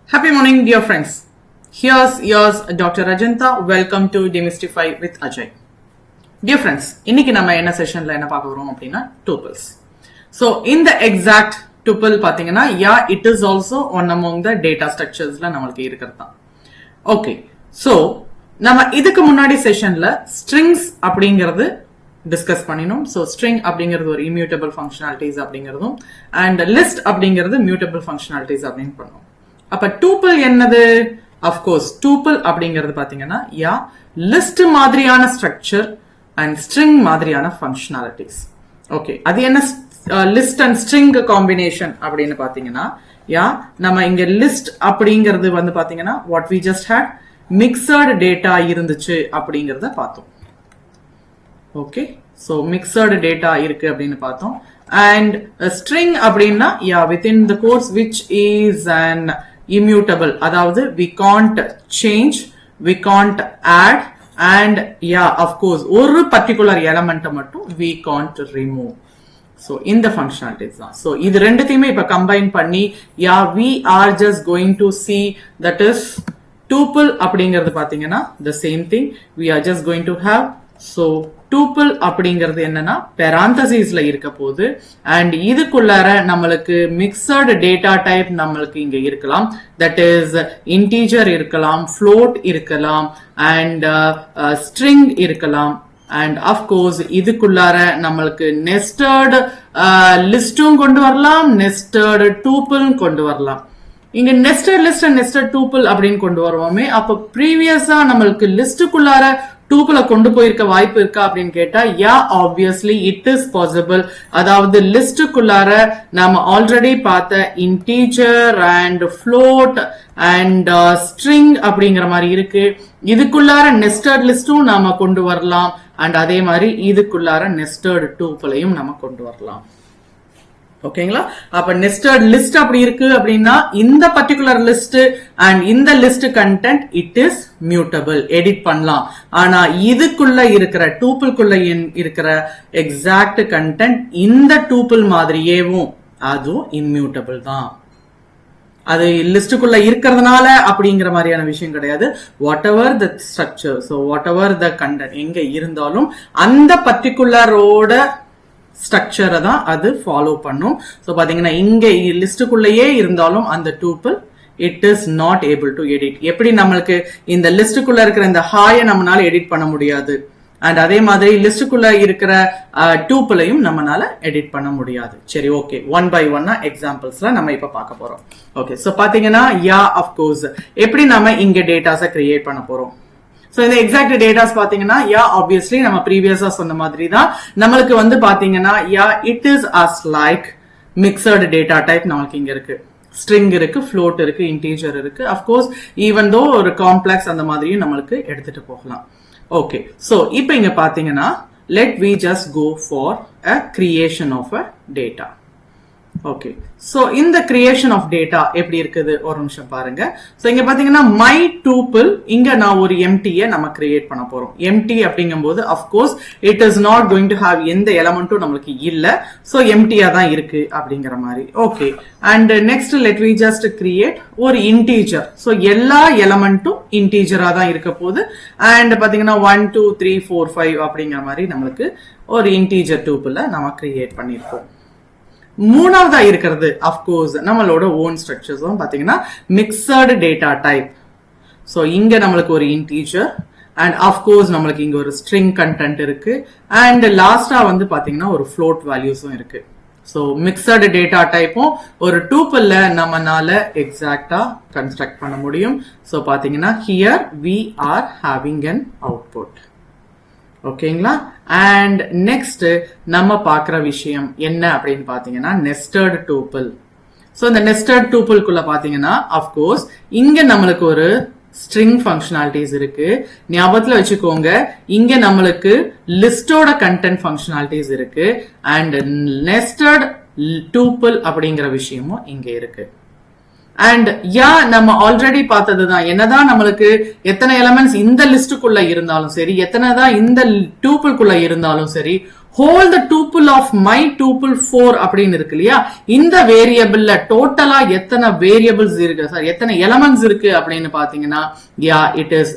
Happy morning, dear friends. Here's yours, Dr. Rajanta. Welcome to Demystify with Ajay. Dear friends, இன்னைக்கு நம்ம என்ன செஷன்ல என்ன பார்க்க போறோம் அப்படின்னா tuples. So in the exact tuple பாத்தீங்கன்னா it is also one among the data structuresல நமக்கு இருக்கிறது தான். Okay. So நம்ம இதுக்கு முன்னாடி செஷன்ல strings அப்படிங்கிறது டிஸ்கஸ் பண்ணினோம். ஸோ ஸ்ட்ரிங் அப்படிங்கிறது ஒரு இம்யூட்டபிள் ஃபங்க்ஷனாலிட்டிஸ் அப்படிங்கிறதும் அண்ட் லிஸ்ட் அப்படிங்கிறது மியூட்டபிள் ஃபங்க்ஷனாலிட்டிஸ் அப்படின்னு பண்ணோம். அப்ப டூப்பிள் என்னது? அஃப்கோர்ஸ் டூப்பிள் அப்படிங்கிறது பாத்தீங்கன்னா லிஸ்ட் மாதிரியான ஸ்ட்ரக்சர் அண்ட் ஸ்ட்ரிங் மாதிரியான ஃபங்க்ஷனாலிட்டிஸ். ஓகே, அது என்ன லிஸ்ட் அண்ட் ஸ்ட்ரிங் காம்பினேஷன் அப்படின்னு பாத்தீங்கன்னா நம்ம இங்க லிஸ்ட் அப்படிங்கிறது வந்து பாத்தீங்கன்னா what we just had mixed data இருந்துச்சு அப்படிங்கறத பார்த்தோம். ஓகே, சோ மிக்சர்டு டேட்டா இருக்கு அப்படின்னு பார்த்தோம். அண்ட் ஸ்ட்ரிங் அப்படின்னா within the course which is an immutable, அதாவது we can't change, we can't add, and of course ஒரு particular element மட்டும் we can't remove. So இந்த functionalities தான். So இது ரெண்டுத்தையுமே இப்ப combine பண்ணி we are just going to see that is tuple அப்படிங்கிறது பாத்தீங்கன்னா the same thing we are just going to have. So tuple அப்படிங்கிறது என்னன்னா parenthesesல இருக்க போது and இதுக்குள்ளார நம்மளுக்கு mixed data type நம்மளுக்கு இங்க இருக்கலாம். That is integer இருக்கலாம், float இருக்கலாம், and string இருக்கலாம். And of course இதுக்குள்ளார நம்மளுக்கு nested லிஸ்டும் கொண்டு வரலாம், nested tuple கொண்டு வரலாம். இங்க nested list and nested tuple அப்படின்னு கொண்டு வருவோமே, அப்ப ப்ரீவியஸா நம்மளுக்கு லிஸ்டுக்குள்ளார டூப்புல கொண்டு போயிருக்க வாய்ப்பு இருக்கா அப்படின்னு கேட்டா ஆப்வியஸ்லி இட் இஸ் பாசிபிள். அதாவது லிஸ்டுக்குள்ளார நாம ஆல்ரெடி பார்த்த integer and float and string அப்படிங்கிற மாதிரி இருக்கு. இதுக்குள்ளார நெஸ்டட் லிஸ்டும் நாம கொண்டு வரலாம் அண்ட் அதே மாதிரி இதுக்குள்ளார நெஸ்டட் டூப்புலையும் நம்ம கொண்டு வரலாம். ஓகேங்களா? அப்ப நெஸ்டட் லிஸ்ட் அப்படி இருக்கு அப்படின்னா இந்த பர்டிகுலர் லிஸ்ட் அண்ட் இந்த list content it is mutable, edit பண்ணலாம். ஆனா இதுக்குள்ள இருக்கிற டூப்பிள்குள்ள இருக்கிற எக்ஸாக்ட் கண்டென்ட் இந்த டூப்பிள் மாதிரியேவும் அதுவும் இம்மியூட்டபிள் தான். அது லிஸ்டுக்குள்ள இருக்கிறதுனால அப்படிங்கிற மாதிரியான விஷயம் கிடையாது. What ever the structure, so what ever the content எங்க இருந்தாலும் அந்த பர்டிகுலரோட ஸ்ட்ரக்சரை தான் அது ஃபாலோ பண்ணும். ஸோ பாத்தீங்கன்னா இங்க லிஸ்டுக்குள்ளேயே இருந்தாலும் அந்த tuple it is not able to edit. எப்படி நம்மளுக்கு இந்த லிஸ்டுக்குள்ள இருக்கிற இந்த ஹாயை நம்மளால எடிட் பண்ண முடியாது அண்ட் அதே மாதிரி லிஸ்டுக்குள்ள இருக்கிற டூப்பிளையும் நம்மளால எடிட் பண்ண முடியாது. சரி, ஓகே, ஒன் பை ஒன்னா எக்ஸாம்பிள்ஸ்ல நம்ம இப்ப பார்க்க போறோம். ஓகே, சோ பாத்தீங்கன்னா அஃப்கோர்ஸ் எப்படி நம்ம இங்க டேட்டாஸை கிரியேட் பண்ண போறோம். சோ இந்த எக்ஸாக்ட் டேட்டாஸ் பாத்தீங்கன்னா ஆப்வியஸ்லி நம்ம ப்ரீவியஸா சொன்ன மாதிரி தான் நம்மளுக்கு வந்து பாத்தீங்கன்னா it is as like mixed data type நம்மளுக்கு இங்க இருக்கு. ஸ்ட்ரிங் இருக்கு, ஃப்ளோட் இருக்கு, இன்டீஜர் இருக்கு. அஃப்கோர்ஸ் ஈவன் தோ ஒரு காம்ப்ளெக்ஸ் அந்த மாதிரியும் நம்மளுக்கு எடுத்துட்டு போகலாம். ஓகே, சோ இப்போ இங்க பாத்தீங்கன்னா let we just go for a creation of a data. Okay, so இந்த கிரியேஷன் ஆஃப் டேட்டா எப்படி இருக்குது ஒரு நிமிஷம் பாருங்க. சோ இங்க பாத்தீங்கன்னா மை டூப்பிள், இங்க நான் ஒரு எம்டியை நம்ம கிரியேட் பண்ண போறோம். எம்டி அப்படிங்கும்போது of course it is not going to have எந்த எலமெண்ட்டும் நம்மளுக்கு இல்ல. சோ எம்டியா தான் இருக்கு அப்படிங்கிற மாதிரி. Okay, and next let we just create ஒரு இன்டீஜர். சோ எல்லா எலமெண்ட்டும் இன்டீஜரா தான் இருக்க போகுது. அண்ட் பாத்தீங்கன்னா 1 2 3 4 5 அப்படிங்கிற மாதிரி நம்மளுக்கு ஒரு இன்டீஜர் டூப்பிள் நம்ம கிரியேட் பண்ணிருக்கோம். மூணாவதா இருக்கிறது அஃப்கோர்ஸ் நம்மளோட ஓன் ஸ்ட்ரக்சர்ஸ் பாத்தீங்கன்னா மிக்சர்டு டேட்டா டைப். சோ இங்க நம்மளுக்கு ஒரு இன்டீஜர் அண்ட் அஃப்கோர்ஸ் நம்மளுக்கு இங்க ஒரு ஸ்ட்ரிங் கண்டென்ட் இருக்கு அண்ட் லாஸ்டா வந்து பாத்தீங்கன்னா ஒரு ஃப்ளோட் வேல்யூஸும் இருக்கு. சோ மிக்சர்டு டேட்டா டைப்பும் ஒரு டூப்பிள்ல நம்மனால எக்ஸாக்டா கன்ஸ்ட்ரக்ட் பண்ண முடியும். சோ பாத்தீங்கன்னா here we are having an output. ஓகேங்களா? அண்ட் நெக்ஸ்ட் நம்ம பாக்குற விஷயம் என்ன அப்படின்னு பாத்தீங்கன்னா நெஸ்டட் டூப்பிள். சோ இந்த நெஸ்டட் டூப்பிள்குள்ள பாத்தீங்கன்னா அஃப்கோர்ஸ் இங்க நம்மளுக்கு ஒரு ஸ்ட்ரிங் ஃபங்க்ஷனாலிட்டிஸ் இருக்கு. ஞாபகத்துல வச்சுக்கோங்க, இங்க நம்மளுக்கு லிஸ்டோட கண்டென்ட் ஃபங்க்ஷனாலிட்டிஸ் இருக்கு அண்ட் நெஸ்டட் டூப்பிள் அப்படிங்கிற விஷயமும் இங்க இருக்கு. அண்ட் நம்ம ஆல்ரெடி பார்த்ததுதான், என்னதான் நம்மளுக்கு எத்தனை எலமெண்ட்ஸ் இந்த லிஸ்டுக்குள்ள இருந்தாலும் சரி, எத்தனைதான் இந்த டூப்பிள்குள்ள இருந்தாலும் சரி, whole the tuple of my tuple 4 அப்படின்னு இருக்கு இல்லையா, இந்த வேரியபிள்ல டோட்டலா எத்தனை வேரியபிள்ஸ் இருக்கு, சார் எத்தனை எலமெண்ட்ஸ் இருக்கு அப்படின்னு பாத்தீங்கன்னா, it is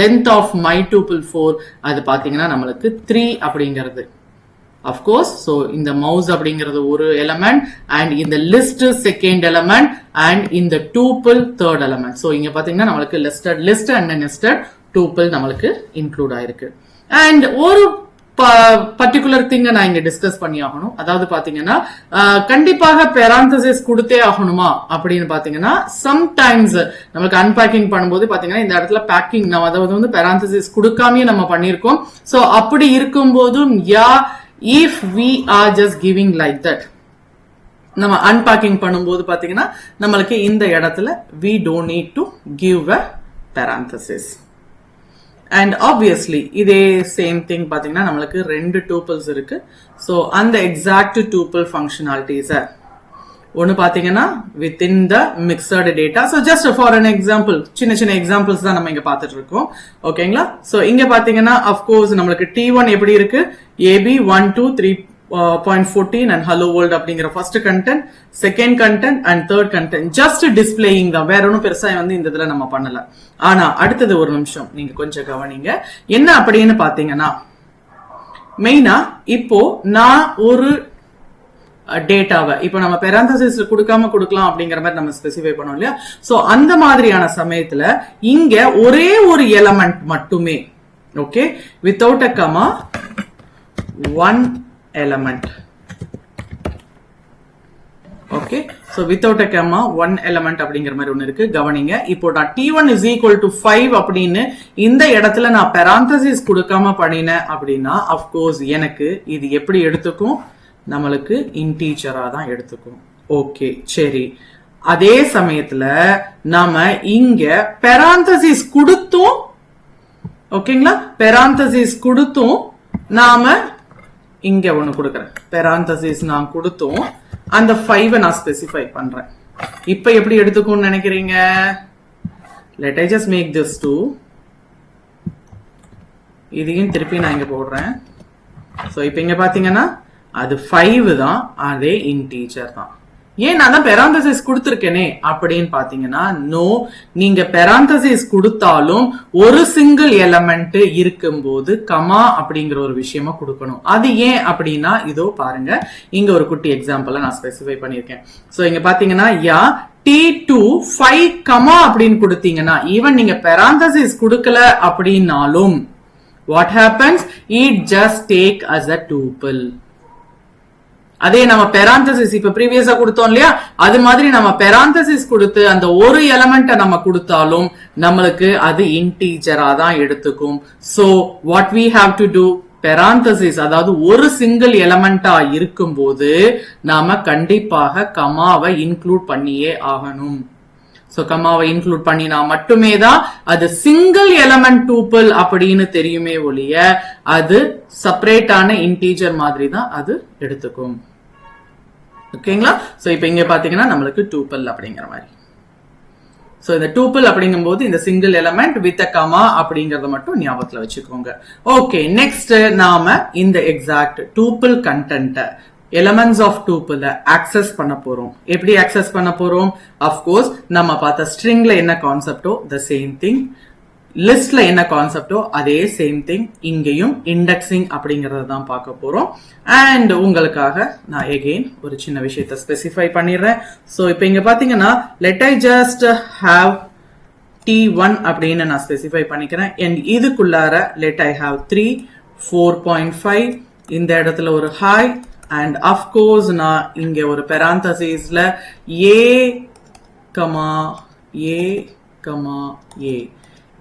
length of my tuple 4, அது பாத்தீங்கன்னா நம்மளுக்கு 3 அப்படிங்கிறது. of course, so இந்த mouse அப்படிங்கிறது ஒரு element and இந்த list second element and இந்த tuple third element. so இங்க பாத்தீங்கன்னா நம்மளுக்கு list and nested tuple நம்மளுக்கு include ஆயிருக்கு. and ஒரு பர்டிகுலர் திங்க நான் இங்க டிஸ்கஸ் பண்ணி ஆகணும். அதாவது பாத்தீங்கன்னா கண்டிப்பாக பெராந்தசிஸ் கொடுத்தே ஆகணுமா அப்படின்னு பாத்தீங்கன்னா, சம்டைம்ஸ் நம்மளுக்கு அன்பேக்கிங் பண்ணும்போது பாத்தீங்கன்னா இந்த இடத்துல பேக்கிங் நம்ம அதாவது வந்து பெராந்தசிஸ் கொடுக்காமயே நம்ம பண்ணிருக்கோம். சோ அப்படி இருக்கும் போதும் if we are just giving like that, நம்ம அன்பேக்கிங் பண்ணும்போது பாத்தீங்கன்னா நம்மளுக்கு இந்த இடத்துல we don't need to give a parenthesis. and obviously இதே same thing பாத்தீங்கன்னா நம்மளுக்கு ரெண்டு டூப்பிள்ஸ் இருக்கு. so அந்த exact tuple functionalities ஒன்னு பாத்தீங்கன்னா within the mixed data. so just for an example, சின்ன சின்ன எக்ஸாம்பிள்ஸ் தான் நம்ம இங்க பாத்துட்டு இருக்கோம். ஓகேங்களா? so இங்க பாத்தீங்கன்னா of course நம்மளுக்கு T1 எப்படி இருக்கு, AB 1 2 3.14 and hello world அப்படிங்கிற first content, second content and third content. Just displaying தான், வேற ஒன்னும் பெருசா வந்து இந்த இதுல நம்ம பண்ணல. ஆனா அடுத்தது ஒரு நிமிஷம் நீங்க கொஞ்சம் கவனிங்க. என்ன அப்படின்னு பாத்தீங்கன்னா, மெயினா இப்போ நான் ஒரு டேட்டாவை இப்போ நம்ம பெராந்தசிஸ் கொடுக்காம கொடுக்கலாம் அப்படிங்கிற மாதிரி நம்ம ஸ்பெசிஃபை பண்ணோம் இல்லையா. சோ அந்த மாதிரியான சமயத்துல இங்க ஒரே ஒரு எலமெண்ட் மட்டுமே, okay, without a comma one element. okay, so without a comma one element அப்படிங்கிற மாதிரி ஒன்னு இருக்கு. கவனிங்க, இப்போ நான் T1 is equal to 5 அப்படின்னு இந்த இடத்துல நான் parenthesis கொடுக்காம பண்ணினேன் அப்படின்னா of course எனக்கு இது எப்படி எடுத்துக்கும், நம்மளுக்கு இன்டீஜரா தான் எடுத்துக்கும். ஓகே, சரி. அதே சமயத்துல நாம இங்க parenthesis கொடுத்தும், ஓகேங்களா, parenthesis கொடுத்தும் நாம இங்க ஒண்ணு கொடுக்கறேன், parenthesis நான் கொடுத்தும் அந்த 5 நான் ஸ்பெசிஃபை பண்றேன். இப்ப எப்படி எடுத்துக்கும்னு நினைக்கிறீங்க? let I just make this 2, இதையும் திருப்பி நான் இங்க போடுறேன். சோ இப்ப இங்க பாத்தீங்கன்னா அது 5 தான், அதே இன்டீஜர் தான். ஏன் நான் தான் பெராந்தசிஸ் கொடுத்திருக்கேனே அப்படின்னு பாத்தீங்கன்னா, நோ, நீங்க பெராந்தசிஸ் கொடுத்தாலும் ஒரு சிங்கிள் எலமெண்ட் இருக்கும்போது கமா அப்படிங்கிற ஒரு விஷயமா கொடுக்கணும். அது ஏன் அப்படின்னா, இதோ பாருங்க, இங்க ஒரு குட்டி எக்ஸாம்பிள் நான் ஸ்பெசிஃபை பண்ணிருக்கேன். சோ இங்க பாத்தீங்கன்னா T2 5 கமா அப்படின்னு கொடுத்தீங்கன்னா, ஈவன் நீங்க பெராந்தசிஸ் கொடுக்கல அப்படின்னாலும் what happens, it just take as a tuple. அதே நம்ம பெராந்தசிஸ் இப்ப ப்ரீவியஸா கொடுத்தோம் இல்லையா, அது மாதிரி நம்ம பெராந்தசிஸ் கொடுத்து அந்த ஒரு எலமெண்ட்டை நம்ம கொடுத்தாலும் நம்மளுக்கு அது இன்டீஜரா தான் எடுத்துக்கும். So what we have to do, parenthesis அதாவது ஒரு சிங்கிள் எலமெண்டா இருக்கும்போது நாம கண்டிப்பாக கமாவை இன்க்ளூட் பண்ணியே ஆகணும். சோ கமாவை இன்க்ளூட் பண்ணினா மட்டுமே தான் அது சிங்கிள் எலமெண்ட் டூப்பிள் அப்படின்னு தெரியுமே ஒழிய அது செப்பரேட்டான இன்டீஜர் மாதிரி தான் அது எடுத்துக்கும். ஓகேங்களா? சோ இப்போ இங்க பாத்தீங்கன்னா நம்மளுக்கு டூப்பிள் அப்படிங்கிற மாதிரி. சோ இந்த டூப்பிள் அப்படிங்கும்போது இந்த single element with a comma அப்படிங்கறத மட்டும் ஞாபகத்துல வச்சுக்கோங்க. ஓகே, நெக்ஸ்ட் நாம இந்த exact tuple content elements of tuple access பண்ண போறோம். எப்படி access பண்ண போறோம்? of course நம்ம பார்த்த stringல என்ன கான்செப்டோ the same thing, listல என்ன கான்செப்டோ அதே same thing, இங்கேயும் indexing அப்படிங்கறத தான் பார்க்க போறோம். and உங்களுக்காக நான் again ஒரு சின்ன விஷயத்தை ஸ்பெசிஃபை பண்ணிடுறேன். சோ இப்போ இங்க பாத்தீங்கன்னா let I just have T1 அப்படின்னு நான் ஸ்பெசிஃபை பண்ணிக்கிறேன். and இதுக்குள்ளார let I have 3 4.5 இந்த இடத்துல ஒரு high and of course நான் இங்க ஒரு parenthesisல a,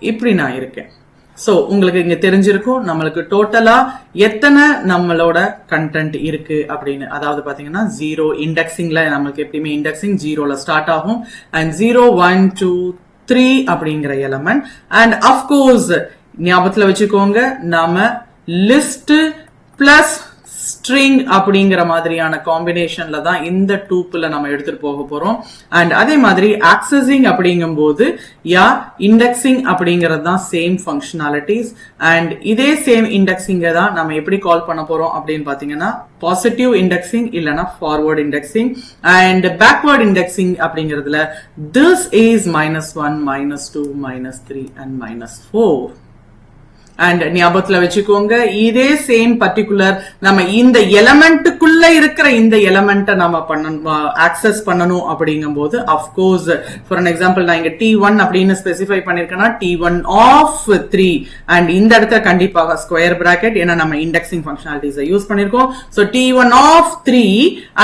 இப்படி நான் இருக்கேன். சோ உங்களுக்கு இங்க தெரிஞ்சிருக்கும் நம்மளுக்கு டோட்டலா எத்தனை நம்மளோட கண்டென்ட் இருக்கு அப்படின்னு. அதாவது பாத்தீங்கன்னா 0 இண்டெக்ஸிங்ல நம்மளுக்கு எப்பயுமே இண்டெக்ஸிங் 0ல ஸ்டார்ட் ஆகும் and 0 1 2 3 அப்படிங்கிற எலமெண்ட். and of course ஞாபகத்துல வச்சுக்கோங்க, நாம லிஸ்ட் பிளஸ் ஸ்ட்ரிங் அப்படிங்கிற மாதிரியான காம்பினேஷன்ல தான் இந்த டூப்பிள் நம்ம எடுத்துட்டு போக போறோம். அண்ட் அதே மாதிரி ஆக்சஸிங் அப்படிங்கும் போது இண்டெக்ஸிங் அப்படிங்கிறது தான் சேம் ஃபங்க்ஷனாலிட்டிஸ். அண்ட் இதே சேம் இண்டெக்ஸிங்க தான் நம்ம எப்படி கால் பண்ண போறோம் அப்படின்னு பாத்தீங்கன்னா பாசிட்டிவ் இண்டெக்ஸிங் இல்லனா forward indexing. And backward indexing அப்படிங்கிறதுல this is -1, -2, -3 and -4. அண்ட் ஞாபகத்துல வச்சுக்கோங்க, இதே சேம் பர்டிகுலர் நம்ம இந்த எலமெண்ட்டுக்குள்ள இருக்கிற இந்த எலமெண்ட்டை நம்ம ஆக்சஸ் பண்ணணும் அப்படிங்கும் போது அஃப்கோர்ஸ் ஃபார் அன் எக்ஸாம்பிள் நான் இங்க T1 அப்படின்னு ஸ்பெசிஃபை பண்ணிருக்கேன்னா T1 of 3 அண்ட் இந்த இடத்துல கண்டிப்பாக ஸ்கொயர் பிராக்கெட், ஏன்னா நம்ம இண்டெக்ஸிங் ஃபங்க்ஷனாலிட்டிஸ் யூஸ் பண்ணிருக்கோம். ஸோ T1 of 3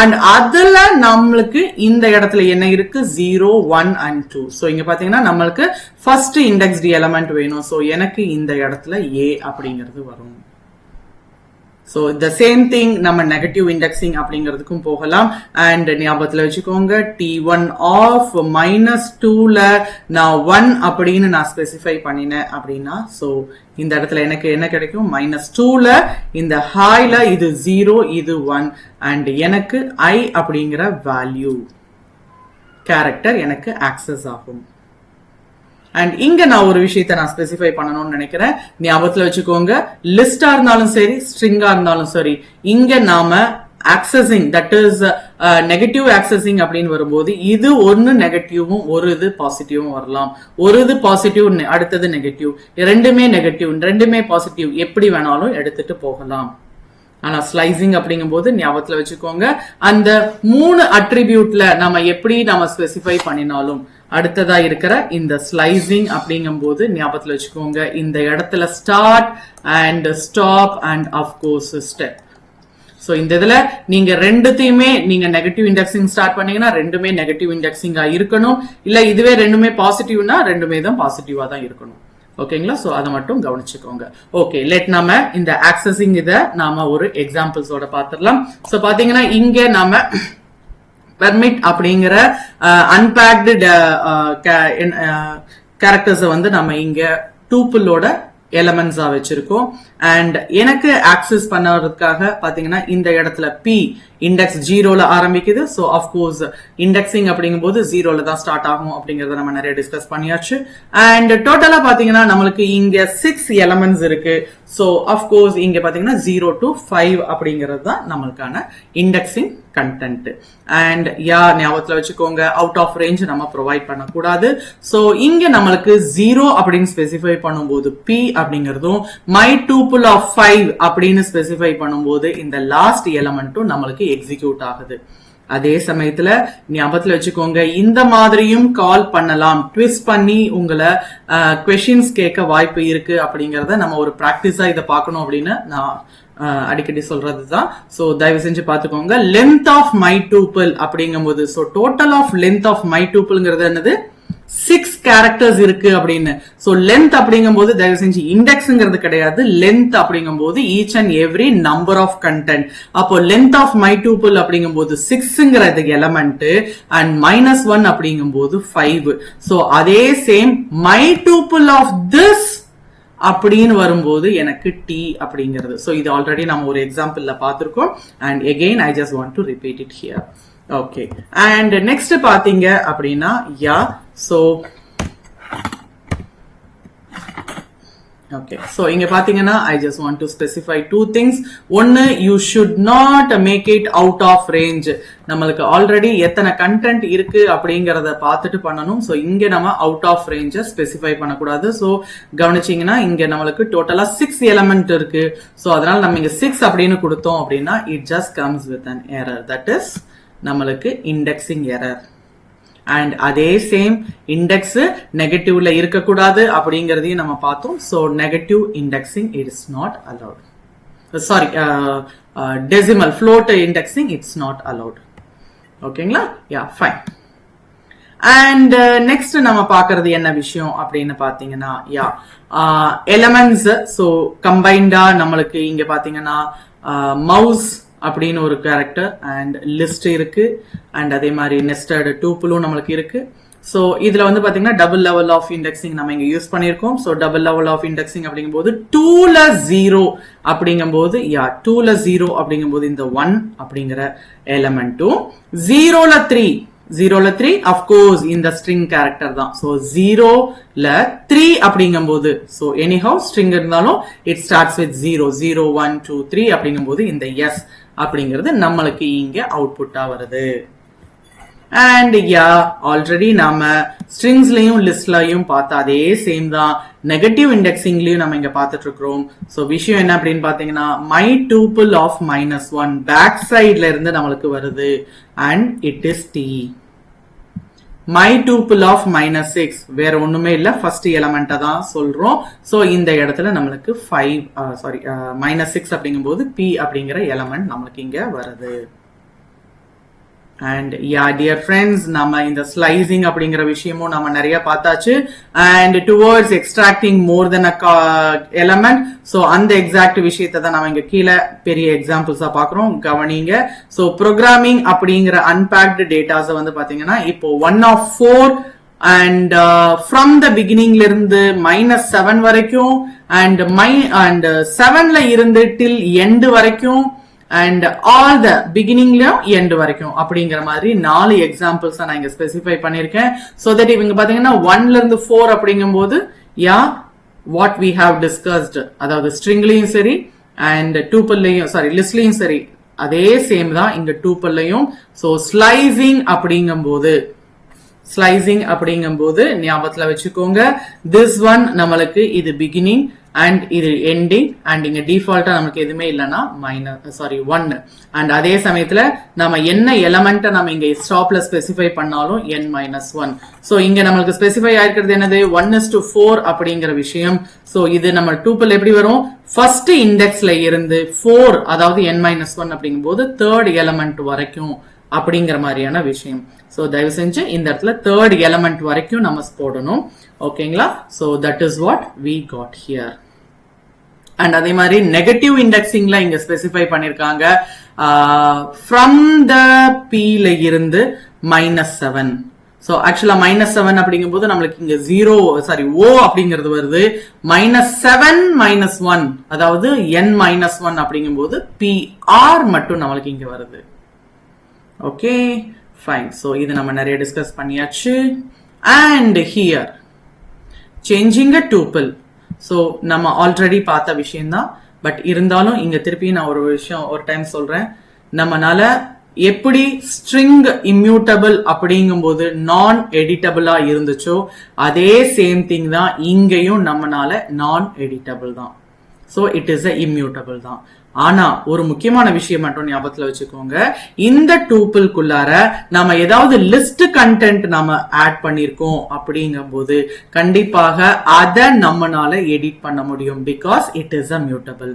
அண்ட் அதுல நம்மளுக்கு இந்த இடத்துல என்ன இருக்கு 0, 1 and 2. ஸோ இங்க பாத்தீங்கன்னா நம்மளுக்கு ஃபர்ஸ்ட் இண்டெக்ஸ்டு எலமெண்ட் வேணும். ஸோ எனக்கு இந்த இடத்துல A அப்படிங்கிறது வரும். சோ the same thing நம்ம நெகட்டிவ் இண்டெக்ஸிங் அப்படிங்கிறதுக்கும் போகலாம். அண்ட் ஞாபகத்துல வச்சுக்கோங்க, T1 of -2ல நான் 1 அப்படின்னு நான் ஸ்பெசிஃபை பண்ணினேன் அப்படின்னா சோ இந்த இடத்துல எனக்கு என்ன கிடைக்கும் -2ல இந்த ஹைல இது 0 இது 1 அண்ட் எனக்கு I அப்படிங்கிற வேல்யூ கேரக்டர் எனக்கு ஆக்சஸ் ஆகும். அண்ட் இங்க நான் ஒரு விஷயத்தை நான் ஸ்பெசிஃபை பண்ணணும்னு நினைக்கிறேன். ஞாபகத்துல வச்சுக்கோங்க, லிஸ்டா இருந்தாலும் சரி ஸ்ட்ரிங்கா இருந்தாலும் சரி, இங்க நாம accessing that is negative accessing அப்படின்னு வரும்போது இது ஒன்னு நெகட்டிவும் ஒரு இது பாசிட்டிவும் வரலாம். ஒரு இது பாசிட்டிவ் அடுத்தது நெகட்டிவ், ரெண்டுமே நெகட்டிவ் ரெண்டுமே பாசிட்டிவ், எப்படி வேணாலும் எடுத்துட்டு போகலாம். ஆனா ஸ்லைசிங் அப்படிங்கும் போது ஞாபகத்துல வச்சுக்கோங்க, அந்த 3 அட்ரிபியூட்ல நம்ம எப்படி நம்ம ஸ்பெசிஃபை பண்ணினாலும் அடுத்ததா இருக்கிற இந்த ஸ்லைசிங் அப்படிங்கும் போது ஞாபகத்துல வச்சுக்கோங்க, இந்த இடத்துல start and stop and of course step. So இந்த இதுல நீங்க ரெண்டுத்தையுமே நீங்க நெகட்டிவ் இண்டெக்ஸிங் ஸ்டார்ட் பண்ணீங்கன்னா ரெண்டுமே நெகட்டிவ் இண்டெக்ஸிங்கா இருக்கணும். இல்ல இதுவே ரெண்டுமே பாசிட்டிவ்னா ரெண்டுமே தான் பாசிட்டிவா தான் இருக்கணும். ஓகேங்களா? சோ அதை மட்டும் கவனிச்சுக்கோங்க. ஓகே, லெட் நாம இந்த ஆக்சஸிங் இத நாம ஒரு எக்ஸாம்பிள்ஸோட பாத்துடலாம். சோ பாத்தீங்கன்னா இங்க நாம பெர்மிட் அப்படிங்கிற அன்பேக்டு கேரக்டர்ஸ் வந்து நம்ம இங்க டூப்பிளோட எலமெண்ட்ஸா வச்சிருக்கோம். அண்ட் எனக்கு ஆக்சஸ் பண்ணறதுக்காக பாத்தீங்கன்னா இந்த இடத்துல P இண்டெக்ஸ் 0ல ஆரம்பிக்குது. சோ அஃப்கோர்ஸ் இண்டெக்ஸிங் அப்படிங்கும் போது 0ல தான் ஸ்டார்ட் ஆகும் அப்படிங்கறத நம்ம நிறைய டிஸ்கஸ் பண்ணியாச்சு. அண்ட் டோட்டலா பாத்தீங்கன்னா நம்மளுக்கு இங்க 6 எலமெண்ட்ஸ் இருக்கு. சோ அஃப்கோர்ஸ் இங்க பாத்தீங்கன்னா 0 to 5 அப்படிங்கிறது தான் நம்மளுக்கான இண்டெக்ஸிங் கண்டென்ட். அண்ட் ஞாபகத்துல வச்சுக்கோங்க, அவுட் ஆஃப் ரேஞ்ச் நம்ம ப்ரொவைட் பண்ணக்கூடாது. சோ இங்க நம்மளுக்கு 0 அப்படின்னு ஸ்பெசிஃபை பண்ணும்போது P அப்படிங்கறதும் my tuple of 5 அப்படின்னு ஸ்பெசிஃபை பண்ணும்போது இந்த லாஸ்ட் எலமெண்ட்டும் நம்மளுக்கு எக்ஸிக்யூட் ஆகுது. அதே சமயத்துல ஞாபகத்துல வச்சுக்கோங்க, இந்த மாதிரியும் கால் பண்ணலாம், ட்விஸ்ட் பண்ணி உங்களை क्वेश्चंस கேட்க வாய்ப்பு இருக்கு அப்படிங்கறத நம்ம ஒரு பிராக்டிஸா இதை பார்க்கணும் அப்படின்னு நான் அடிக்கடி சொல்றதுதான். சோ தயவு செஞ்சு பாத்துக்கோங்க, லென்த் ஆஃப் மை டூப்பிள் அப்படிங்கும் போது so total of length of my டூப்பிள்ங்கிறது என்னது 6 கேரக்டர்ஸ் இருக்கு அப்படின்னு. சோ லென்த் அப்படிங்கும் போது தயவு செஞ்சு இண்டெக்ஸ்ங்கிறது கிடையாது, லென்த் அப்படிங்கும் போது each and every number of content. அப்போ லென்த் ஆஃப் மை டூப்பிள் அப்படிங்கும் போது 6ங்கிறது எலமெண்ட் அண்ட் -1 அப்படிங்கும் போது 5. சோ அதே same my tuple of this அப்படின்னு வரும்போது எனக்கு T அப்படிங்கிறது. சோ இது ஆல்ரெடி நம்ம ஒரு எக்ஸாம்பிள்ல பார்த்திருக்கோம். And again I just want to repeat it here. Okay, and next பாத்தீங்க அப்படின்னா so okay, so இங்க பாத்தீங்கன்னா I just want to specify 2 things. ஒன்னு, you should not make it out of range. நம்மளுக்கு ஆல்ரெடி எத்தனை கண்டென்ட் இருக்கு அப்படிங்கறத பார்த்துட்டு பண்ணணும். சோ இங்க நம்ம அவுட் ஆஃப் ரேஞ்ச் ஸ்பெசிஃபை பண்ணக்கூடாது. சோ கவனிச்சீங்கன்னா இங்க நம்மளுக்கு டோட்டலா 6 எலமெண்ட் இருக்கு. சோ அதனால நம்ம இங்க 6 அப்படின்னு கொடுத்தோம் அப்படின்னா it just comes with an error, that is நம்மளுக்கு இண்டெக்ஸிங் எரர். அண்ட் அதே சேம் இண்டெக்ஸ் நெகட்டிவ்ல இருக்கக்கூடாது அப்படிங்கறதையும் நம்ம பார்த்தோம். So negative indexing it is not allowed. Sorry, decimal float indexing it's not allowed. ஓகேங்களா? யா, ஃபைன். அண்ட் நெக்ஸ்ட் நம்ம பாக்குறது என்ன விஷயம் அப்படின்னு பாத்தீங்கன்னா எலமெண்ட்ஸ். சோ கம்பைண்டா நம்மளுக்கு இங்க பாத்தீங்கன்னா மவுஸ் அப்படின்னு ஒரு கேரக்டர் அண்ட் லிஸ்ட் இருக்கு. அண்ட் அதே மாதிரி நெஸ்டட் டூப்பிளும் நம்மளுக்கு இருக்கு. ஸோ இதுல வந்து பாத்தீங்கன்னா டபுள் லெவல் ஆஃப் இண்டெக்ஸிங் நம்ம இங்க யூஸ் பண்ணிருக்கோம். So double level of indexing அப்படிங்கும்போது 2ல 0 அப்படிங்கும்போது 2ல 0 அப்படிங்கும்போது இந்த 1 அப்படிங்கிற எலிமெண்ட்டும் 0ல 3 அஃப்கோர்ஸ் இந்த ஸ்ட்ரிங் கேரக்டர் தான். ஸோ 0ல 3 அப்படிங்கும்போது ஸோ எனிஹவ் ஸ்ட்ரிங் இருந்தாலும் இட் ஸ்டார்ட்ஸ் வித் 0 0 1 2 3 அப்படிங்கும்போது இந்த எஸ் அப்படிங்கிறது நம்மளுக்கு இங்க அவுட்புட்டா வருது. அண்ட் ஆல்ரெடி நாம ஸ்ட்ரிங்ஸ்லயும் லிஸ்ட்லயும் பார்த்தா அதே சேம் தான் நெகட்டிவ் இண்டெக்ஸிங்லயும் நம்ம இங்க பார்த்துட்டு இருக்கிறோம். ஸோ விஷயம் என்ன அப்படின்னு பாத்தீங்கன்னா மை டூபிள் ஆஃப் -1 பேக் சைட்ல இருந்து நம்மளுக்கு வருது and it is T. My tuple of -6 வேற ஒண்ணுமே இல்ல, ஃபர்ஸ்ட் எலிமெண்ட்டை தான் சொல்றோம். சோ இந்த இடத்துல நம்மளுக்கு -6 அப்படிங்கும்போது பி அப்படிங்கிற எலிமெண்ட் நம்மளுக்கு இங்க வருது. And dear friends, நம்ம இந்த ஸ்லைசிங் அப்படிங்கிற விஷயமும் நம்ம நிறைய பார்த்தாச்சு. And towards extracting more than a element, so அந்த எக்ஸாக்ட் விஷயத்தை தான் நம்ம இங்க கீழே பெரிய எக்ஸாம்பிள்ஸா பாக்குறோம், கவனிங்க. So programming அப்படிங்கிற unpacked டேட்டாஸ் வந்து பாத்தீங்கன்னா இப்போ 1 of 4 and from the beginning ல இருந்து -7 வரைக்கும் and 7ல இருந்து till end வரைக்கும் and all the beginningலயும் end வரைக்கும் அப்படிங்கிற மாதிரி 4 எக்ஸாம்பிள்ஸ் நான் இங்க ஸ்பெசிஃபை பண்ணிருக்கேன். so that இவங்க பாத்தீங்கன்னா 1ல இருந்து 4 அப்படிங்கும்போது what we have discussed, அதாவது ஸ்ட்ரிங்லயும் சரி and டூப்பிள்லயும் லிஸ்ட்லயும் சரி அதே சேம் தான் இங்க டூப்பிள்லயும். so ஸ்லைசிங் அப்படிங்கும்போது ஞாபகத்துல வச்சுக்கோங்க, this one நம்மளுக்கு இது beginning and இது ending and இங்க டிஃபால்ட்டா நமக்கு எதுவுமே இல்லைன்னா 1 and அதே சமயத்துல நம்ம என்ன எலிமெண்ட் நம்ம இங்க ஸ்டாப்ல ஸ்பெசிஃபை பண்ணாலும் n-1. சோ இங்க நம்மளுக்கு ஸ்பெசிஃபை ஆயிருக்கிறது என்னது 1:4 அப்படிங்கிற விஷயம். சோ இது நம்ம டூப்பிள் எப்படி வரும், ஃபர்ஸ்ட் இண்டெக்ஸ்ல இருந்து 4 அதாவது n-1 அப்படிங்கும்போது தேர்ட் எலிமெண்ட் வரைக்கும் அப்படிங்கிற மாதிரியான விஷயம். சோ தயவு செஞ்சு இந்த இடத்துல தேர்ட் எலிமெண்ட் வரைக்கும் நம்ம போடணும், ஓகேங்களா? So that is what we got here. And அதே மாதிரி நெகட்டிவ் இண்டெக்ஸிங்ல இங்க ஸ்பெசிஃபை பண்ணிருக்காங்க ஃப்ரம் த பீல இருந்து -7. சோ ஆக்சுவலா -7 அப்படிங்கும்போது நம்மளுக்கு இங்க ஓ அப்படிங்கிறது வருது. -7 -1 அதாவது n-1 அப்படிங்கும்போது PR மட்டும் நம்மளுக்கு இங்க வருது. Okay fine. சோ இது நம்ம நிறைய டிஸ்கஸ் பண்ணியாச்சு. And here changing a double, so நம்ம ஆல்ரெடி பார்த்த விஷயம் தான், பட் இருந்தாலும் இங்க திருப்பி நான் ஒரு விஷயம் ஒரு டைம் சொல்றேன். நம்மனால எப்படி ஸ்ட்ரிங் இம்யூட்டபிள் அப்படிங்கும்போது நான் எடிட்டபிளா இருந்துச்சோ அதே சேம் திங் தான் இங்கேயும் நம்மனால நான் எடிட்டபிள் தான். சோ இட் இஸ் இம்யூட்டபிள் தான். ஆனா ஒரு முக்கியமான விஷயம் மட்டும் ஞாபகத்துல வச்சுக்கோங்க, இந்த டூப்பிள்குள்ளார நம்ம ஏதாவது லிஸ்ட் கண்டென்ட் நாம ஆட் பண்ணிருக்கோம் அப்படிங்கும்போது கண்டிப்பாக அதை நம்மனால எடிட் பண்ண முடியும், because it is a mutable.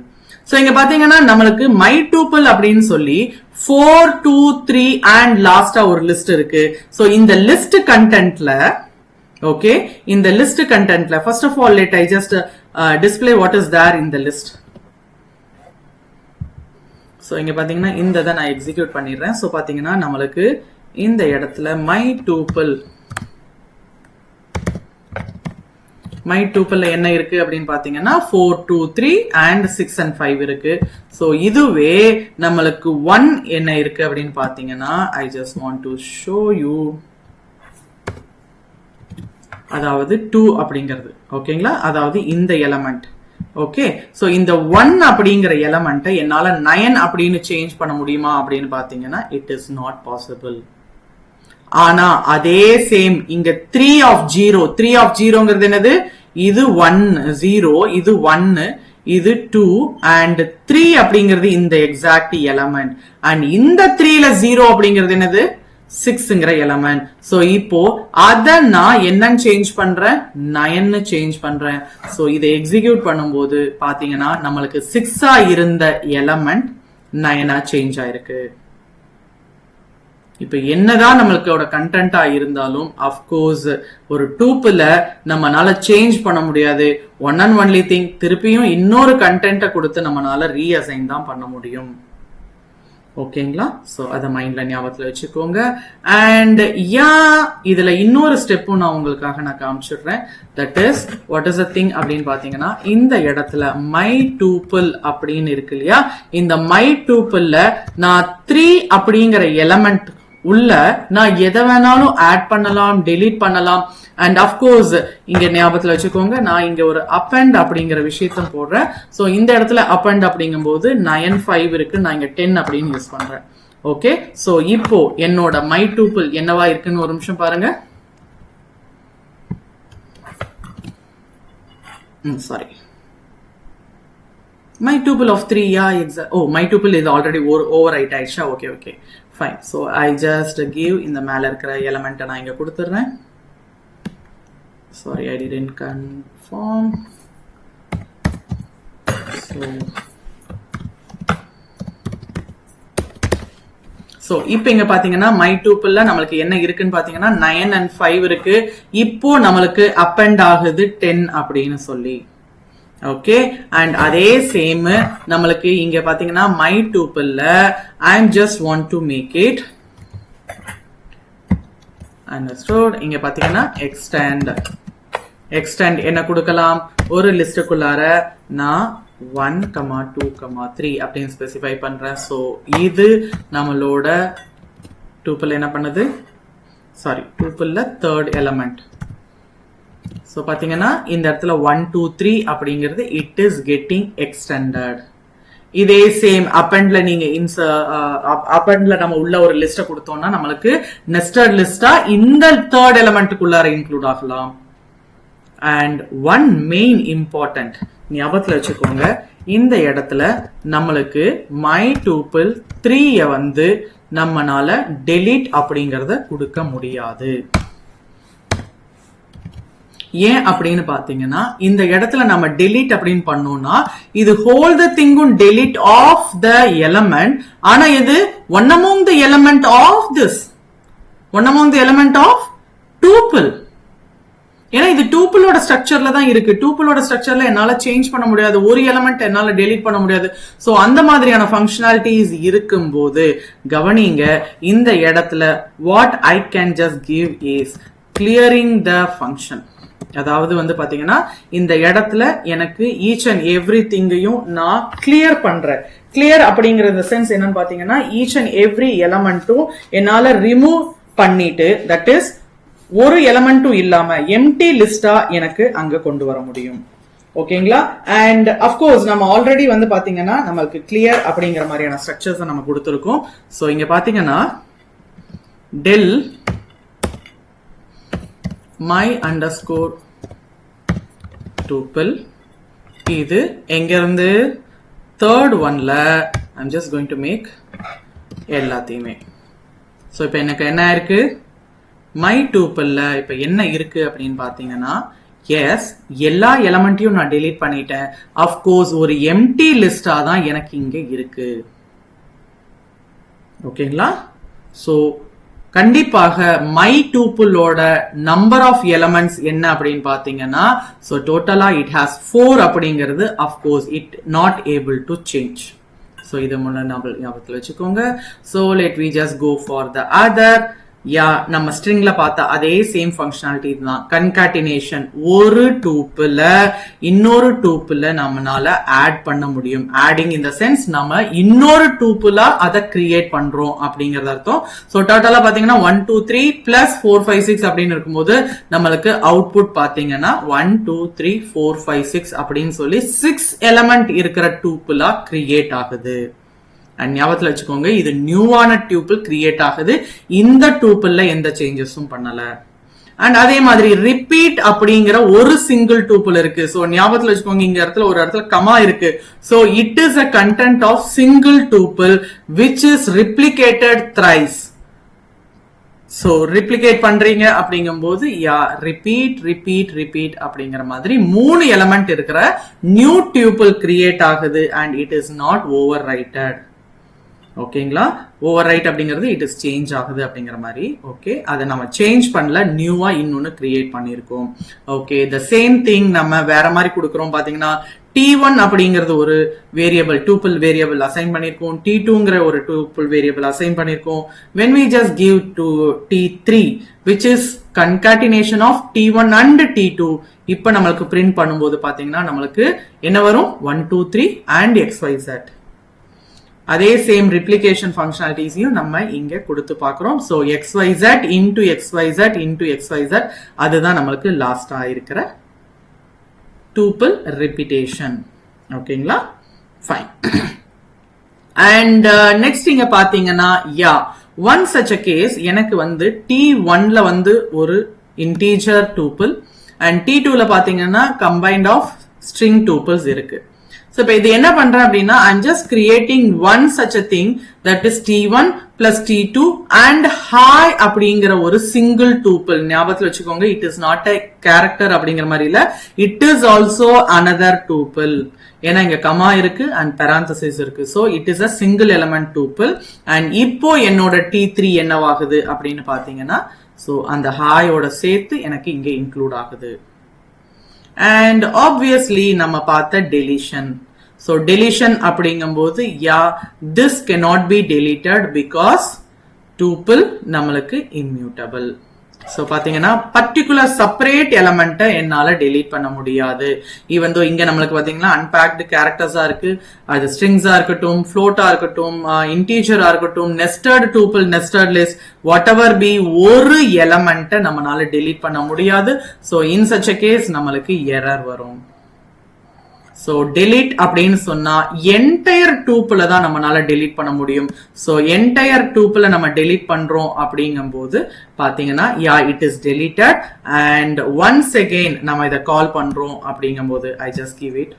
So இங்க பாத்தீங்கன்னா நம்மளுக்கு மை டூப்பிள் அப்படின்னு சொல்லி 4 2 3 அண்ட் லாஸ்டா ஒரு லிஸ்ட் இருக்கு. சோ இந்த லிஸ்ட் கண்டென்ட்ல ஓகே இந்த லிஸ்ட் கண்டென்ட்ல first of all let I just display what is there in the list. So இங்க பாத்தீங்கன்னா இந்த இதை நான் எக்ஸிக்யூட் பண்ணிடுறேன். சோ பாத்தீங்கன்னா நம்மளுக்கு இந்த இடத்துல மை டூப்பிள்ல என்ன இருக்கு அப்படின்னு பாத்தீங்கன்னா 4 2 3 and 6 and 5 இருக்கு. சோ இதுவே நம்மளுக்கு 1 என்ன இருக்கு அப்படின்னு பாத்தீங்கன்னா I just want to show you, அதாவது 2 அப்படிங்கிறது ஓகேங்களா, அதாவது இந்த எலிமெண்ட். ஓகே சோ இந்த 1 அப்படிங்கிற எலிமெண்ட் என்னால 9 அப்படின்னு சேஞ்ச் பண்ண முடியுமா அப்படின்னு பாத்தீங்கன்னா இட் இஸ் நாட் பாசிபிள். ஆனா அதே சேம் இங்க 3 of 0ங்கிறது என்னது, இது 1 0 இது 1 இது 2 and 3 அப்படிங்கிறது இந்த எக்ஸாக்ட் எலிமெண்ட் அண்ட் இந்த 3ல 0 அப்படிங்கிறது என்னது 6ங்கிற எலிமெண்ட். சோ இப்போ அத நான் என்னன்னு சேஞ்ச் பண்றேன், 9 சேஞ்ச் பண்றேன். சோ இதை எக்ஸிக்யூட் பண்ணும்போது பாத்தீங்கன்னா நம்மளுக்கு 6ஆ இருந்த எலிமெண்ட் 9ஆ சேஞ்ச் ஆயிருக்கு. இப்ப என்னதான் நம்மளுக்கோட கண்டென்ட்டா இருந்தாலும் அஃப்கோர்ஸ் ஒரு டூப்பிள நம்மனால சேஞ்ச் பண்ண முடியாது. ஒன் அண்ட் ஒன்லி திங் திருப்பியும் இன்னொரு கண்டென்ட்டை கொடுத்து நம்மனால ரீஅசைன் தான் பண்ண முடியும். ஓகேங்களா? சோ அத மைண்ட்ல ஞாபகத்துல வச்சுக்கோங்க. அண்ட் இதுல இன்னொரு ஸ்டெப்பும் நான் உங்களுக்காக நான் காமிச்சிடுறேன். That is what is the thing அப்படின்னு பாத்தீங்கன்னா, இந்த இடத்துல மை டூப்பிள் அப்படின்னு இருக்கு இல்லையா, இந்த மை டூப்பிள்ல நான் 3 அப்படிங்கிற எலமெண்ட் உள்ள நான் எதை வேணாலும் ஆட் பண்ணலாம், டெலீட் பண்ணலாம். அண்ட் அப்கோர்ஸ் இங்க ஞாபகத்துல வச்சுக்கோங்க, நான் இங்க ஒரு அப்பண்ட் அப்படிங்கிற விஷயத்த போடுறேன். சோ இந்த இடத்துல அப்பண்ட் அப்படிங்கும் போது 9 5 இருக்கு, நான் இங்க 10 அப்படின்னு யூஸ் பண்றேன். ஓகே, சோ இப்போ என்னோட மை டூப்பிள் என்னவா இருக்குன்னு ஒரு நிமிஷம் பாருங்க. Sorry, my tuple of 3, my tuple is already overwrite ஆயிடுச்சா? Okay fine. So I just give இந்த மேல இருக்கிற எலிமெண்ட் நான் இங்க கொடுத்துறேன். Sorry, I didn't confirm. So இப்போ இங்க பாத்தீங்கன்னா மை டூப்பிள்ல நம்மளுக்கு என்ன இருக்குன்னு பாத்தீங்கன்னா 9 and 5 இருக்கு. இப்போ நம்மளுக்கு அப்பெண்ட் ஆகுது 10 அப்படின்னு சொல்லி. ஓகே, அண்ட் அதே சேம் நம்மளுக்கு இங்க பாத்தீங்கன்னா மை டூப்பிள்ல I am just want to make it understood. இங்க பாத்தீங்கன்னா எக்ஸ்டெண்ட் என்ன கொடுக்கலாம், ஒரு லிஸ்டுக்குள்ளார நான் 1, 2, 3 அப்படின்னு ஸ்பெசிஃபை பண்றேன். சோ இது நம்மளோட டூப்பிள் என்ன பண்ணுது, சாரி டூப்பிள்ல தேர்ட் எலிமெண்ட். சோ பாத்தீங்கன்னா இந்த இடத்துல 1 2 3 அப்படிங்கிறது இட் இஸ் கெட்டிங் எக்ஸ்டெண்டட். இதே சேம் அப்பெண்ட்ல நீங்க அப்பெண்ட்ல நம்ம உள்ள ஒரு லிஸ்ட கொடுத்தோம்னா நம்மளுக்கு நெஸ்டட் லிஸ்டா இந்த தேர்ட் எலிமெண்ட்டுக்குள்ளார இன்க்ளூட் ஆகலாம். அண்ட் ஒன் மெயின் இம்பார்ட்டன்ட் ஞாபகத்துல வச்சுக்கோங்க, இந்த இடத்துல நம்மளுக்கு மை டூப்பிள் 3 வந்து நம்மனால டெலீட் அப்படிங்கறத கொடுக்க முடியாது. ஏன் அப்படின்னு பாத்தீங்கன்னா, இந்த இடத்துல நம்ம delete அப்படின்னு பண்ணோம்னா இது whole the thing delete of the element. ஆனா இது one among the element of this, one among the element of tuple. ஏன்னா இது டூப்பிளோட ஸ்ட்ரக்சர்ல தான் இருக்கு. டூப்பிளோட ஸ்ட்ரக்சர்ல என்னால சேஞ்ச் பண்ண முடியாது, ஒரு எலிமெண்ட் என்னால டெலீட் பண்ண முடியாது. சோ அந்த மாதிரியான ஃபங்க்ஷனாலிட்டிஸ் இருக்கும்போது கவனிங்க, இந்த இடத்துல what I can just give is clearing the function. அதாவது வந்து பாத்தீங்கன்னா இந்த இடத்துல எனக்கு ஈச் அண்ட் எவ்ரி திங்கையும் நான் கிளியர் பண்றேன். கிளியர் அப்படிங்கிற சென்ஸ் என்னன்னு பாத்தீங்கன்னா, ஈச் அண்ட் எவ்ரி எலமெண்ட்டும் என்னால ரிமூவ் பண்ணிட்டு, தட் இஸ் ஒரு எலமெண்ட்டும் இல்லாம எம்டி லிஸ்டா எனக்கு அங்க கொண்டு வர முடியும். ஓகேங்களா? அண்ட் அப்கோர்ஸ் நம்ம ஆல்ரெடி வந்து பாத்தீங்கன்னா நம்மளுக்கு கிளியர் அப்படிங்கிற மாதிரியான ஸ்ட்ரக்சர்ஸ் நம்ம கொடுத்துருக்கோம். சோ இங்க பாத்தீங்கன்னா டெல் my underscore tuple, இது எங்க இருந்து third oneல I'm just going to make எல்லாத்தையுமே. சோ இப்போ எனக்கு என்ன இருக்கு, my tupleல இப்போ என்ன இருக்கு அப்படின்னு பாத்தீங்கன்னா, எஸ் எல்லா எலிமெண்ட்டையும் நான் delete பண்ணிட்டேன். அஃப்கோர்ஸ் ஒரு எம்டி லிஸ்டா தான் எனக்கு இங்க இருக்கு. ஓகேங்களா? சோ கண்டிப்பாக மை டூப்பிளோட நம்பர் ஆஃப் எலிமெண்ட்ஸ் என்ன அப்படின்னு பாத்தீங்கன்னா, சோ டோட்டலா இட் ஹாஸ் 4 அப்படிங்கிறது of course it not able to change. So இது முன்ன ஞாபகத்துல வச்சுக்கோங்க. So let we just go for the other. நம்ம ஸ்ட்ரிங்ல பார்த்த அதே சேம் ஃபங்க்ஷனாலிட்டி தான், கன்காட்டினேஷன். ஒரு டூப்பிள இன்னொரு டூப்பிள நம்மளால ஆட் பண்ண முடியும். ஆடிங் இன் த சென்ஸ் நம்ம இன்னொரு டூப்பிளா அதை கிரியேட் பண்றோம் அப்படிங்கறது அர்த்தம். சோ டோட்டலா பாத்தீங்கன்னா 1 2 3 பிளஸ் 4 5 6 அப்படின்னு இருக்கும்போது நம்மளுக்கு அவுட்புட் பாத்தீங்கன்னா 1 2 3 4 5 6 அப்படின்னு சொல்லி 6 எலிமெண்ட் இருக்கிற டூப்பிளா கிரியேட் ஆகுது. அண்ட் ஞாபகத்துல வச்சுக்கோங்க, இது நியூவான டூப்பிள் கிரியேட் ஆகுது, இந்த டூப்பிள்ல எந்த சேஞ்சஸும் பண்ணல. அண்ட் அதே மாதிரி ரிப்பீட் அப்படிங்கிற ஒரு சிங்கிள் டூப்பிள் இருக்கு. சோ ஞாபகத்துல வச்சுக்கோங்க, இங்க இடத்துல ஒரு இடத்துல கமா இருக்கு. So it is a content of single tuple which is replicated thrice. So replicate பண்றீங்க அப்படிங்கும் போது ரிப்பீட் அப்படிங்கிற மாதிரி 3 எலிமெண்ட் இருக்கிற நியூ டூப்பிள் கிரியேட் ஆகுது. And it is not over righted. ஓகேங்களா? ஓவர் ரைட் அப்படிங்கிறது இட் இஸ் சேஞ்ச் ஆகுது அப்படிங்கிற மாதிரி. ஓகே, அதை நம்ம சேஞ்ச் பண்ணல, நியூவா இன்னொன்னு கிரியேட் பண்ணிருக்கோம். ஓகே, த சேம் திங் நம்ம வேற மாதிரி கொடுக்குறோம். பாத்தீங்கன்னா T1 அப்படிங்கிறது ஒரு வேரியபிள் டூபிள் வேரியபிள் அசைன் பண்ணிருக்கோம், T2ங்கிற ஒரு டூபிள் வேரியபிள் அசைன் பண்ணிருக்கோம். when we just give to T3 which is concatenation of T1 and T2, இப்ப நம்மளுக்கு பிரிண்ட் பண்ணும்போது பாத்தீங்கன்னா நம்மளுக்கு என்ன வரும் 1 2 3 and xyz. அதே சேம் ரிப்ளிகேஷன் ஃபங்க்ஷனாலிட்டிஸையும் நம்ம இங்க கொடுத்து பார்க்கிறோம். So xyz into xyz into xyz அதுதான் நம்மளுக்கு லாஸ்டா இருக்கிற tuple repetition. ஓகேங்களா, fine. and next இங்க பாத்தீங்கன்னா one such a case எனக்கு வந்து T1ல வந்து ஒரு integer tuple and T2ல பாத்தீங்கன்னா combined of string tuples இருக்கு. So இப்ப இது என்ன பண்றேன் அப்படின்னா I'm just creating one such a thing that is T1 plus T2 and hi அப்படிங்கிற ஒரு single tuple. ஞாபகத்துல வச்சுக்கோங்க, it is not a character அப்படிங்கிற மாதிரி இல்ல, it is also another tuple. ஏன்னா இங்க கமா இருக்கு and parenthesis இருக்கு. So it is a single element tuple. and இப்போ என்னோட T3 என்னவாகுது அப்படின்னு பாத்தீங்கன்னா so அந்த hi ஓட சேர்த்து எனக்கு இங்க இன்க்ளூட் ஆகுது. and obviously நம்ம பார்த்த deletion. so deletion அப்படிங்கும்போது this cannot be deleted because tuple நம்மளுக்கு immutable. so பாத்தீங்கன்னா particular separate element என்னால delete பண்ண முடியாது. even though இங்க நம்மளுக்கு பாத்தீங்கன்னா unpacked characters இருக்கு, அது strings இருக்கட்டும், float இருக்கட்டும், integer இருக்கட்டும், nested tuple, nested list, whatever be ஒரு element நம்மனால delete பண்ண முடியாது. so in such a case நம்மளுக்கு error வரும். so delete அப்படின்னு சொன்னா entire tuple தான் நம்மனால delete பண்ண முடியும். so entire tuple நம்ம delete பண்றோம் அப்படிங்கும்போது பாத்தீங்கன்னா it is deleted and once again நம்ம இத கால் பண்றோம் அப்படிங்கும்போது I just give it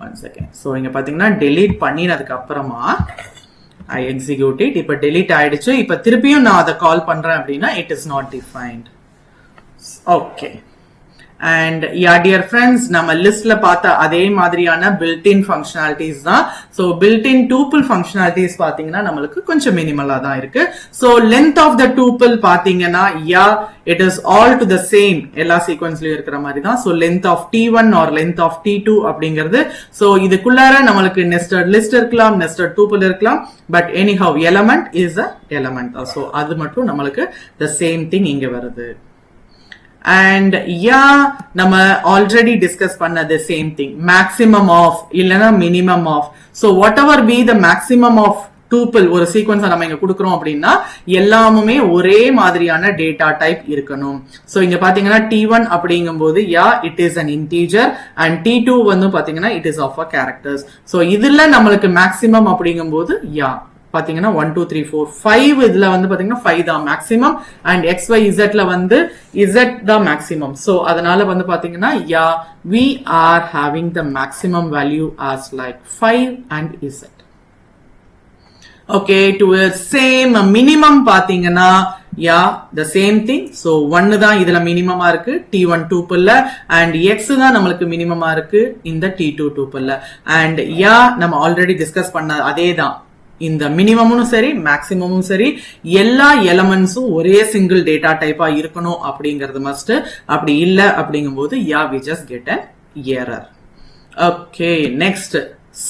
one second. so இங்க பாத்தீங்கன்னா delete பண்ணினதுக்கு அப்புறமா I execute it. இப்ப delete ஆயிடுச்சு. இப்ப திருப்பியும் நான் அத கால் பண்றேன் அப்படின்னா it is not defined. okay. and dear friends, நம்ம லிஸ்ட்ல பார்த்த அதே மாதிரியான built-in functionalities தான். so built-in tuple functionalities பாத்தீங்கன்னா நம்மளுக்கு கொஞ்சம் மினிமலா தான் இருக்கு. so length of the tuple பாத்தீங்கன்னா it is all to the same, எல்லா சீக்வென்ஸ்லயும் இருக்கிற மாதிரி தான். so length of T1 or length of T2 அப்படிங்கிறது so இதுக்குள்ளார நம்மளுக்கு nested list இருக்கலாம், nested tuple இருக்கலாம், but anyhow element is a element. so அது மட்டும் நம்மளுக்கு the same thing இங்க வருது. and நம்ம already discuss பண்ண the same thing, maximum of இல்லனா minimum of. so whatever be the maximum of tuple ஒரு சீக்வென்ஸ் நம்ம இங்க கொடுக்கிறோம் அப்படின்னா எல்லாமே ஒரே மாதிரியான டேட்டா டைப் இருக்கணும். so இங்க பாத்தீங்கன்னா T1 அப்படிங்கும்போது it is an integer and T2 வந்து பாத்தீங்கன்னா it is of a characters. so இதுல நம்மளுக்கு maximum அப்படிங்கும்போது பாத்தீங்கன்னா 1 2 3 4 5 இதுல வந்து பாத்தீங்கன்னா 5 தான் மேக்ஸிமம் and xyz ல வந்து z தான் மேக்ஸிமம். so அதனால வந்து பாத்தீங்கன்னா we are having the maximum value as like 5 and z. okay, to a same minimum பாத்தீங்கன்னா the same thing. so 1 தான் இதுல மினிமமா இருக்கு T1 tuple and x தான் நம்மளுக்கு மினிமமா இருக்கு இந்த T2 tuple and நம்ம ஆல்ரெடி டிஸ்கஸ் பண்ண அதே தான், இந்த மினிமமும் சரி மேக்ஸிமமும் சரி எல்லா எலிமெண்ட்ஸும் ஒரே சிங்கிள் டேட்டா டைப்பா இருக்கணும் அப்படிங்கிறது மஸ்ட். அப்படி இல்ல அப்படிங்கும்போது we just get an error. okay, next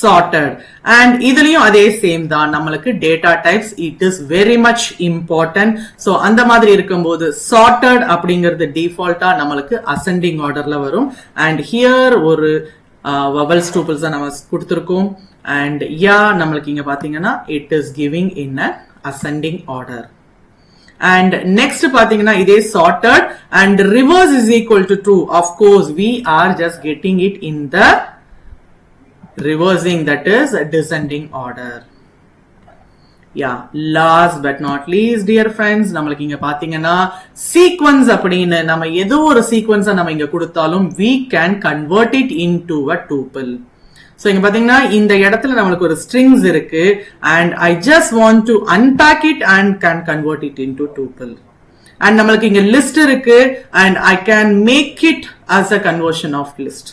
sorted. and இதுலயும் அதே சேம் தான், நம்மளுக்கு data types it is very much important. so அந்த மாதிரி இருக்கும்போது sorted அப்படிங்கிறது டிஃபால்ட்டா நம்மளுக்கு ascending orderல வரும். and here ஒரு vowels tuples நம்ம கொடுத்திருக்கோம் and நம்மளுக்கு இங்க பாத்தீங்கன்னா it is giving in a ascending order. and next பாத்தீங்கன்னா இதே sorted and reverse is equal to true. of course we are just getting it in the reversing, that is descending order. last but not least dear friends, நம்மளுக்கு இங்க பாத்தீங்கன்னா sequence அப்படின்னு நம்ம ஏதோ ஒரு சீக்வென்ஸை நம்ம இங்க கொடுத்தாலும் we can convert it into a tuple. so இங்க பாத்தீங்கன்னா இந்த இடத்துல நம்மளுக்கு ஒரு strings இருக்கு and I just want to unpack it and can convert it into tuple. and நம்மளுக்கு இங்க list இருக்கு and I can make it as a conversion of list.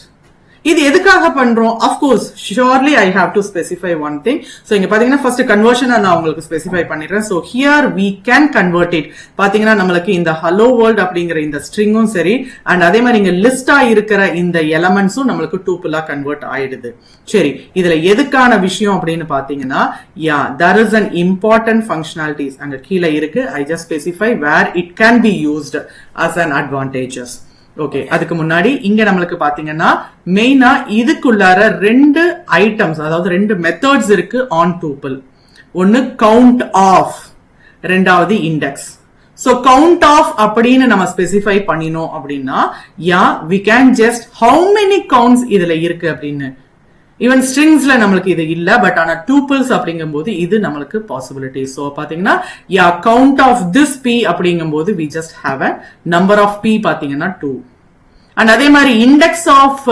இது எதுக்காக பண்றோம்? of course surely I have to specify one thing. so இங்க பாத்தீங்கன்னா first conversion நான் உங்களுக்கு specify பண்ணிடுறேன். so here we can convert it. பாத்தீங்கன்னா நமக்கு இந்த hello world அப்படிங்கிற இந்த ஸ்ட்ரிங்கும் சரி and அதே மாதிரி இங்க லிஸ்டா இருக்கிற இந்த எலிமெண்ட்ஸும் நமக்கு டூப்பிளா கன்வெர்ட் ஆயிடுது. சரி, இதுல எதுக்கான விஷயம் அப்படின்னு பாத்தீங்கன்னா there is an important functionalities அங்க கீழே இருக்கு. I just specify where it can be used as an advantages. Okay, அதுக்கு முன்னாடி இங்க நம்மளுக்கு பாத்தீங்கன்னா மெயினா இதுக்குள்ளார ரெண்டு ஐட்டம்ஸ், அதாவது ரெண்டு மெத்தட்ஸ் இருக்கு ஆன் டூப்பிள். ஒன்னு கவுண்ட் ஆஃப், ரெண்டாவது இண்டெக்ஸ். சோ கவுண்ட் ஆஃப் அப்படின்னு நம்ம ஸ்பெசிஃபை பண்ணினோம் அப்படின்னா we can just how many counts இதுல இருக்கு அப்படின்னு. ஈவன் ஸ்ட்ரிங்ஸ்ல நம்மளுக்கு இது இல்ல, பட் ஆனா டூப்பிள்ஸ் அப்படிங்கும் போது இது நம்மளுக்கு பாசிபிலிட்டி. சோ பாத்தீங்கன்னா கவுண்ட் ஆஃப் திஸ் p அப்படிங்கும் போது we just have a number of p பாத்தீங்கன்னா 2. and அதே மாதிரி இண்டெக்ஸ் ஆஃப்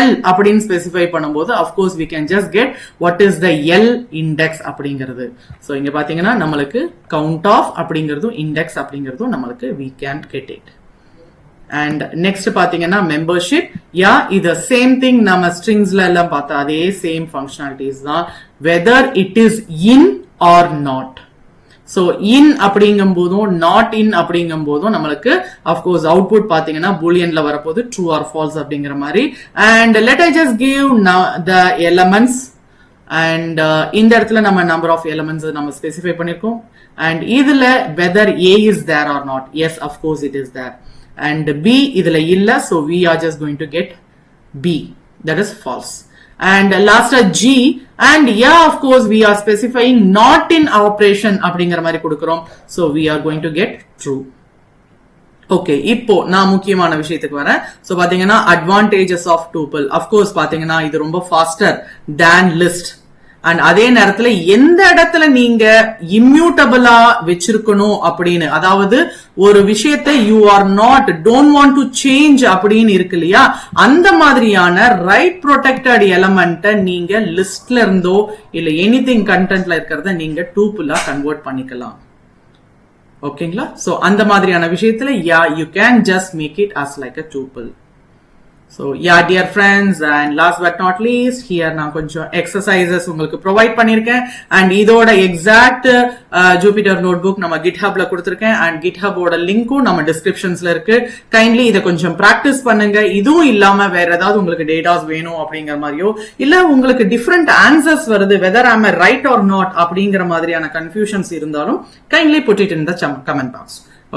l அப்படின்னு ஸ்பெசிஃபை பண்ணும்போது of course we can just get what is the l index அப்படிங்கிறது. சோ இங்க பாத்தீங்கன்னா நம்மளுக்கு கவுண்ட் ஆஃப் அப்படிங்கிறதும் இண்டெக்ஸ் அப்படிங்கிறதும் நம்மளுக்கு we can get it. and next பாத்தீங்கன்னா membership. இது சேம் திங் நம்ம ஸ்ட்ரிங்ஸ்ல எல்லாம் பார்த்தா அதே சேம் ஃபங்க்ஷனாலிட்டிஸ் தான், whether it is in or not. so in அப்படிங்கும் போதும் not in அப்படிங்கும் போதும் நம்மளுக்கு of course output பாத்தீங்கன்னா booleanல வரப்போது true or false அப்படிங்கிற மாதிரி. and let I just give now the elements and இந்த இடத்துல நம்ம number of elements நம்ம ஸ்பெசிஃபை பண்ணிருக்கோம். and இதுல whether a is there or not, yes of course it is there. and b இதுல இல்ல, so we are just going to get b, that is false. and last g, and of course we are specifying not in operation அப்படிங்கிற மாதிரி கொடுக்கிறோம், so we are going to get true. Okay, இப்போ நான் முக்கியமான விஷயத்துக்கு வரேன். So பாத்தீங்கன்னா advantages of tuple. of course பாத்தீங்கன்னா இது ரொம்ப faster than list. and அதே நேரத்துல எந்த இடத்துல நீங்க இம்யூட்டபிளா வச்சிருக்கணும் அப்படின்னு, அதாவது ஒரு விஷயத்தை you are not don't want to change அப்படின்னு இருக்கு இல்லையா, அந்த மாதிரியான ரைட் ப்ரொடெக்டட் எலிமெண்ட்டை நீங்க லிஸ்ட்ல இருந்தோ இல்ல எனிதிங் கண்டென்ட்ல இருக்கிறத நீங்க டூப்பிளா கன்வெர்ட் பண்ணிக்கலாம். ஓகேங்களா? சோ அந்த மாதிரியான விஷயத்துல you can just make it as like a tuple. so dear friends, and last but not least here நான் கொஞ்சம் exercises உங்களுக்கு ப்ரொவைட் பண்ணிருக்கேன். and இதோட எக்ஸாக்ட் Jupyter notebook நம்ம GitHubல கொடுத்திருக்கேன். and GitHub ஓட லிங்க்கும் நம்ம டிஸ்கிரிப்ஷன்ஸ்ல இருக்கு. கைண்ட்லி இத கொஞ்சம் பிராக்டிஸ் பண்ணுங்க. இதுவும் இல்லாம வேற ஏதாவது உங்களுக்கு டேட்டாஸ் வேணும் அப்படிங்கிற மாதிரியோ இல்ல உங்களுக்கு டிஃபரெண்ட் ஆன்சர்ஸ் வருது whether am I right or not அப்படிங்கிற மாதிரியான கன்ஃபியூஷன்ஸ் இருந்தாலும் kindly put it in the comment box.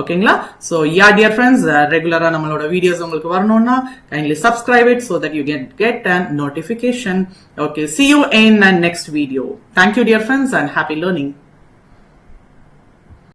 ஓகேங்களா? so dear friends, ரெகுலரா நம்மளோட வீடியோஸ் உங்களுக்கு வரணும்னா kindly subscribe it so that you get a notification. okay, see you in the next video. thank you dear friends and happy learning.